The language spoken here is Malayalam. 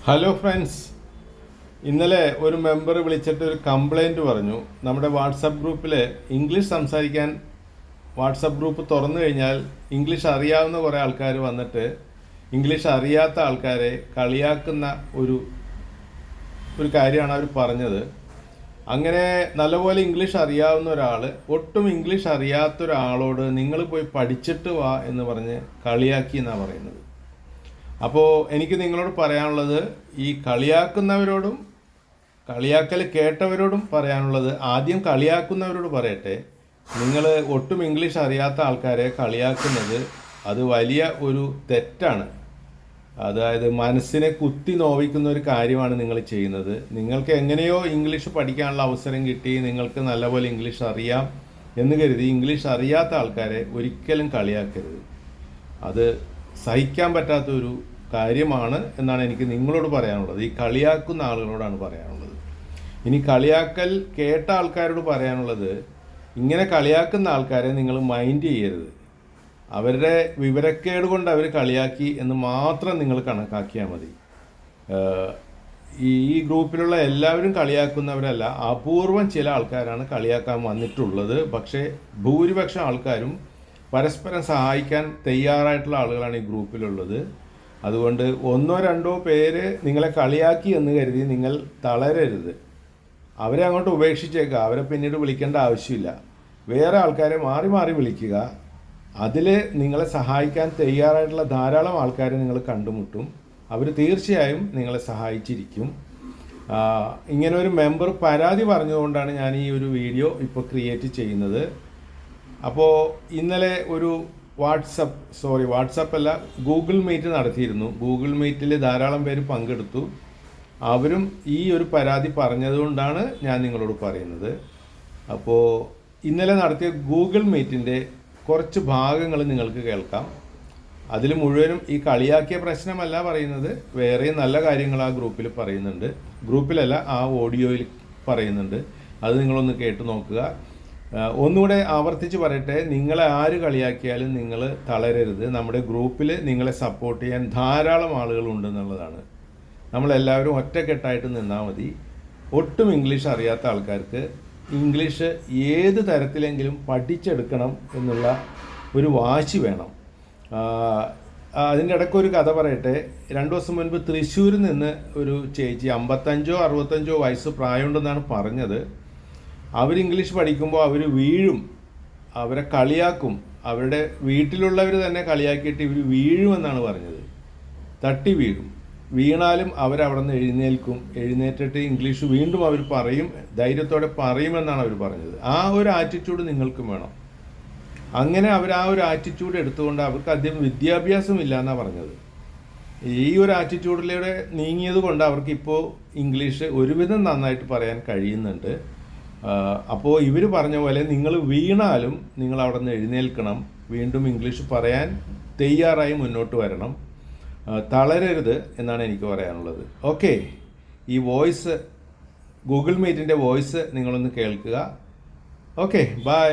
ഹലോ ഫ്രണ്ട്സ്, ഇന്നലെ ഒരു മെമ്പർ വിളിച്ചിട്ട് ഒരു കംപ്ലൈൻറ്റ് പറഞ്ഞു. നമ്മുടെ വാട്സപ്പ് ഗ്രൂപ്പിൽ ഇംഗ്ലീഷ് സംസാരിക്കാൻ വാട്സപ്പ് ഗ്രൂപ്പ് തുറന്നു കഴിഞ്ഞാൽ ഇംഗ്ലീഷ് അറിയാവുന്ന കുറേ ആൾക്കാർ വന്നിട്ട് ഇംഗ്ലീഷ് അറിയാത്ത ആൾക്കാരെ കളിയാക്കുന്ന ഒരു കാര്യമാണ് അവർ പറഞ്ഞത്. അങ്ങനെ നല്ലപോലെ ഇംഗ്ലീഷ് അറിയാവുന്ന ഒരാൾ ഒട്ടും ഇംഗ്ലീഷ് അറിയാത്ത ഒരാളോട് നിങ്ങൾ പോയി പഠിച്ചിട്ട് വാ എന്ന് പറഞ്ഞ് കളിയാക്കി എന്നാണ് പറയുന്നത്. അപ്പോൾ എനിക്ക് നിങ്ങളോട് പറയാനുള്ളത്, ഈ കളിയാക്കുന്നവരോടും കളിയാക്കൽ കേട്ടവരോടും പറയാനുള്ളത്, ആദ്യം കളിയാക്കുന്നവരോട് പറയട്ടെ, നിങ്ങൾ ഒട്ടും ഇംഗ്ലീഷ് അറിയാത്ത ആൾക്കാരെ കളിയാക്കുന്നത് അത് വലിയ ഒരു തെറ്റാണ്. അതായത് മനസ്സിനെ കുത്തി നോവിക്കുന്ന ഒരു കാര്യമാണ് നിങ്ങൾ ചെയ്യുന്നത്. നിങ്ങൾക്ക് എങ്ങനെയോ ഇംഗ്ലീഷ് പഠിക്കാനുള്ള അവസരം കിട്ടി, നിങ്ങൾക്ക് നല്ലപോലെ ഇംഗ്ലീഷ് അറിയാം എന്ന് കരുതി ഇംഗ്ലീഷ് അറിയാത്ത ആൾക്കാരെ ഒരിക്കലും കളിയാക്കരുത്. അത് സഹിക്കാൻ പറ്റാത്തൊരു കാര്യമാണ് എന്നാണ് എനിക്ക് നിങ്ങളോട് പറയാനുള്ളത്. ഈ കളിയാക്കുന്ന ആളുകളോടാണ് പറയാനുള്ളത്. ഇനി കളിയാക്കൽ കേട്ട ആൾക്കാരോട് പറയാനുള്ളത്, ഇങ്ങനെ കളിയാക്കുന്ന ആൾക്കാരെ നിങ്ങൾ മൈൻഡ് ചെയ്യരുത്. അവരുടെ വിവരക്കേട് കൊണ്ട് അവർ കളിയാക്കി എന്ന് മാത്രം നിങ്ങൾ കണക്കാക്കിയാൽ മതി. ഈ ഗ്രൂപ്പിലുള്ള എല്ലാവരും കളിയാക്കുന്നവരല്ല, അപൂർവം ചില ആൾക്കാരാണ് കളിയാക്കാൻ വന്നിട്ടുള്ളത്. പക്ഷേ ഭൂരിപക്ഷം ആൾക്കാരും പരസ്പരം സഹായിക്കാൻ തയ്യാറായിട്ടുള്ള ആളുകളാണ് ഈ ഗ്രൂപ്പിലുള്ളത്. അതുകൊണ്ട് ഒന്നോ രണ്ടോ പേര് നിങ്ങളെ കളിയാക്കി എന്ന് കരുതി നിങ്ങൾ തളരരുത്. അവരെ അങ്ങോട്ട് ഉപേക്ഷിച്ചേക്കുക. അവരെ പിന്നീട് വിളിക്കേണ്ട ആവശ്യമില്ല. വേറെ ആൾക്കാരെ മാറി മാറി വിളിക്കുക. അതിൽ നിങ്ങളെ സഹായിക്കാൻ തയ്യാറായിട്ടുള്ള ധാരാളം ആൾക്കാരെ നിങ്ങൾ കണ്ടുമുട്ടും. അവർ തീർച്ചയായും നിങ്ങളെ സഹായിച്ചിരിക്കും. ഇങ്ങനെ ഒരു മെമ്പർ പരാതി പറഞ്ഞുകൊണ്ടാണ് ഞാൻ ഈ ഒരു വീഡിയോ ഇപ്പോൾ ക്രിയേറ്റ് ചെയ്യുന്നത്. അപ്പോൾ ഇന്നലെ ഒരു വാട്സപ്പ് അല്ല, ഗൂഗിൾ മീറ്റ് നടത്തിയിരുന്നു. ഗൂഗിൾ മീറ്റിൽ ധാരാളം പേര് പങ്കെടുത്തു. അവരും ഈ ഒരു പരാതി പറഞ്ഞതുകൊണ്ടാണ് ഞാൻ നിങ്ങളോട് പറയുന്നത്. അപ്പോൾ ഇന്നലെ നടത്തിയ ഗൂഗിൾ മീറ്റിൻ്റെ കുറച്ച് ഭാഗങ്ങൾ നിങ്ങൾക്ക് കേൾക്കാം. അതിൽ മുഴുവനും ഈ കളിയാക്കിയ പ്രശ്നമല്ല പറയുന്നത്, വേറെയും നല്ല കാര്യങ്ങൾ ആ ഗ്രൂപ്പിൽ പറയുന്നുണ്ട്. ഗ്രൂപ്പിലല്ല, ആ ഓഡിയോയിൽ പറയുന്നുണ്ട്. അത് നിങ്ങളൊന്ന് കേട്ട് നോക്കുക. ഒന്നുകൂടെ ആവർത്തിച്ച് പറയട്ടെ, നിങ്ങളെ ആര് കളിയാക്കിയാലും നിങ്ങൾ തളരരുത്. നമ്മുടെ ഗ്രൂപ്പിൽ നിങ്ങളെ സപ്പോർട്ട് ചെയ്യാൻ ധാരാളം ആളുകളുണ്ടെന്നുള്ളതാണ്. നമ്മളെല്ലാവരും ഒറ്റക്കെട്ടായിട്ട് നിന്നാൽ മതി. ഒട്ടും ഇംഗ്ലീഷ് അറിയാത്ത ആൾക്കാർക്ക് ഇംഗ്ലീഷ് ഏത് തരത്തിലെങ്കിലും പഠിച്ചെടുക്കണം എന്നുള്ള ഒരു വാശി വേണം. അതിൻ്റെ ഇടയ്ക്കൊരു കഥ പറയട്ടെ. 2 ദിവസം മുൻപ് തൃശ്ശൂരിൽ നിന്ന് ഒരു ചേച്ചി 55-65 വയസ്സ് പ്രായമുണ്ടെന്നാണ് പറഞ്ഞത്. അവർ ഇംഗ്ലീഷ് പഠിക്കുമ്പോൾ അവർ വീഴും, അവരെ കളിയാക്കും. അവരുടെ വീട്ടിലുള്ളവർ തന്നെ കളിയാക്കിയിട്ട് ഇവർ വീഴുമെന്നാണ് പറഞ്ഞത്. തട്ടി വീഴും. വീണാലും അവരവിടെ നിന്ന് എഴുന്നേറ്റിട്ട് ഇംഗ്ലീഷ് വീണ്ടും അവർ പറയും, ധൈര്യത്തോടെ പറയുമെന്നാണ് അവർ പറഞ്ഞത്. ആ ഒരു ആറ്റിറ്റ്യൂഡ് നിങ്ങൾക്കും വേണം. അങ്ങനെ അവർ ആ ഒരു ആറ്റിറ്റ്യൂഡ് എടുത്തുകൊണ്ട്, അവർക്ക് അധികം വിദ്യാഭ്യാസം ഇല്ല എന്നാണ് പറഞ്ഞത്. ഈ ഒരു ആറ്റിറ്റ്യൂഡിലൂടെ നീങ്ങിയത് കൊണ്ട് അവർക്കിപ്പോൾ ഇംഗ്ലീഷ് ഒരുവിധം നന്നായിട്ട് പറയാൻ കഴിയുന്നുണ്ട്. അപ്പോൾ ഇവർ പറഞ്ഞ പോലെ നിങ്ങൾ വീണാലും നിങ്ങൾ അവിടെ നിന്ന് എഴുന്നേൽക്കണം, വീണ്ടും ഇംഗ്ലീഷ് പറയാൻ തയ്യാറായി മുന്നോട്ട് വരണം, തളരരുത് എന്നാണ് എനിക്ക് പറയാനുള്ളത്. ഓക്കെ, ഈ വോയിസ്, ഗൂഗിൾ മീറ്റിൻ്റെ വോയിസ് നിങ്ങളൊന്ന് കേൾക്കുക. Okay, by.